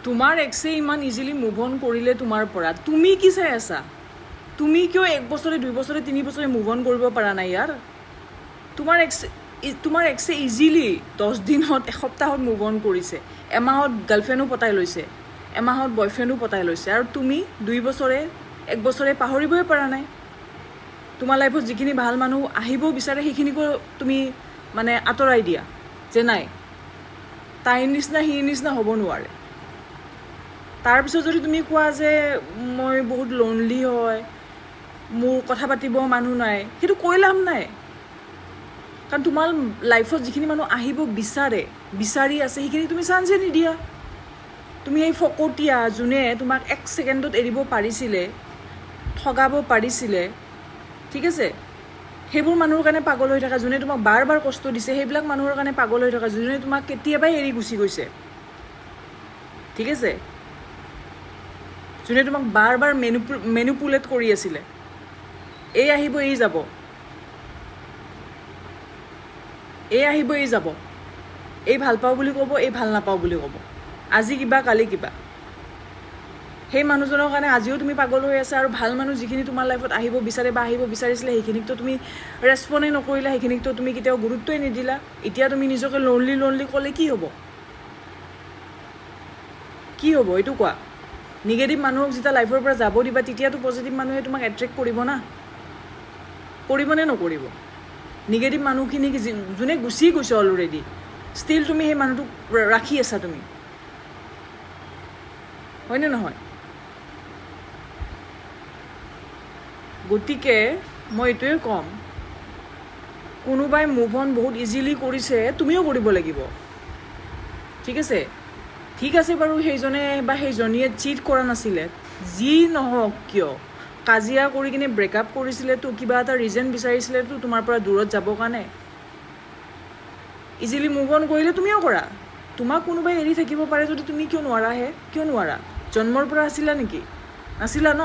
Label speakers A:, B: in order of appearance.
A: তোমাৰ এক্সে ইমান ইজিলি মুভ অন কৰিলে তোমাৰ পৰা, তুমি কি চাই আছা? তুমি কিয় 1 বছৰে 2 বছৰে 3 বছৰে মুভ অন কৰিব পৰা নাই ইয়াৰ? তোমাৰ এক্সে ইজিলি 10 দিনত এসপ্তাহত মুভ অন কৰিছে, এমাহত গাৰ্লফ্ৰেণ্ডো পতাই লৈছে, এমাহত বয়ফ্ৰেণ্ডো পতাই লৈছে, আৰু তুমি 2 বছৰে 1 বছৰে পাহৰিবই পৰা নাই। তোমাৰ লাইফত যিখিনি ভাল মানুহ আহিব বিচাৰে সেইখিনিকো তুমি মানে আঁতৰাই দিয়া যে নাই, তাইৰ নিচিনা সিৰ নিচিনা হ'ব নোৱাৰে। তাৰপিছত যদি তুমি কোৱা যে মই বহুত লোনলি হয়, মোৰ কথা পাতিব মানুহ নাই, সেইটো কৈ লাভ নাই। কাৰণ তোমাৰ লাইফত যিখিনি মানুহ আহিব বিচাৰি আছে সেইখিনি তুমি চান্সে নিদিয়া। তুমি এই ফকতীয়া যোনে তোমাক 1 ছেকেণ্ডত এৰিব পাৰিছিলে, ঠগাব পাৰিছিলে, ঠিক আছে, সেইবোৰ মানুহৰ কাৰণে পাগল হৈ থকা, যোনে তোমাক বাৰ বাৰ কষ্ট দিছে সেইবিলাক মানুহৰ কাৰণে পাগল হৈ থকা, যোনে তোমাক কেতিয়াবাই এৰি গুচি গৈছে, ঠিক আছে, যোনে তোমাক বাৰ বাৰ মেনুপুলেট কৰি আছিলে, এই আহিব এই যাব, এই আহিব এই যাব, এই ভাল পাওঁ বুলি ক'ব, এই ভাল নাপাওঁ বুলি ক'ব, আজি কিবা কালি কিবা। সেই মানুহজনৰ কাৰণে আজিও তুমি পাগল হৈ আছা, আৰু ভাল মানুহ যিখিনি তোমাৰ লাইফত আহিব বিচাৰে বা আহিব বিচাৰিছিলে সেইখিনিকতো তুমি ৰেচপণ্ডেই নকৰিলা, সেইখিনিকতো তুমি কেতিয়াও গুৰুত্বই নিদিলা। এতিয়া তুমি নিজকে লোনলি ক'লে কি হ'ব? কি হ'ব এইটো কোৱা? নিগেটিভ মানুহক যেতিয়া লাইফৰ পৰা যাব দিবা তেতিয়াতো পজিটিভ মানুহে তোমাক এট্ৰেক্ট কৰিব না, কৰিবনে নকৰিব? নিগেটিভ মানুহখিনিক যোনে গুচি গৈছে অলৰেডি, ষ্টিল তুমি সেই মানুহটোক ৰাখি আছা তুমি, হয়নে নহয়? গতিকে মই এইটোৱে ক'ম, কোনোবাই মুভ অন বহুত ইজিলি কৰিছে, তুমিও কৰিব লাগিব, ঠিক আছে? ঠিক আছে বাৰু, সেইজনে বা সেইজনীয়ে চিট কৰা নাছিলে, যি নহওক কিয়, কাজিয়া কৰি কিনে ব্ৰেকআপ কৰিছিলেতো, কিবা এটা ৰিজন বিচাৰিছিলেতো তোমাৰ পৰা দূৰত যাবৰ কাৰণে। ইজিলি মুভ অন কৰিলে তুমিও কৰা। তোমাক কোনোবাই এৰি থাকিব পাৰে যদি তুমি কিয় নোৱাৰাহে? কিয় নোৱাৰা? জন্মৰ পৰা আছিলা নেকি? নাছিলা ন?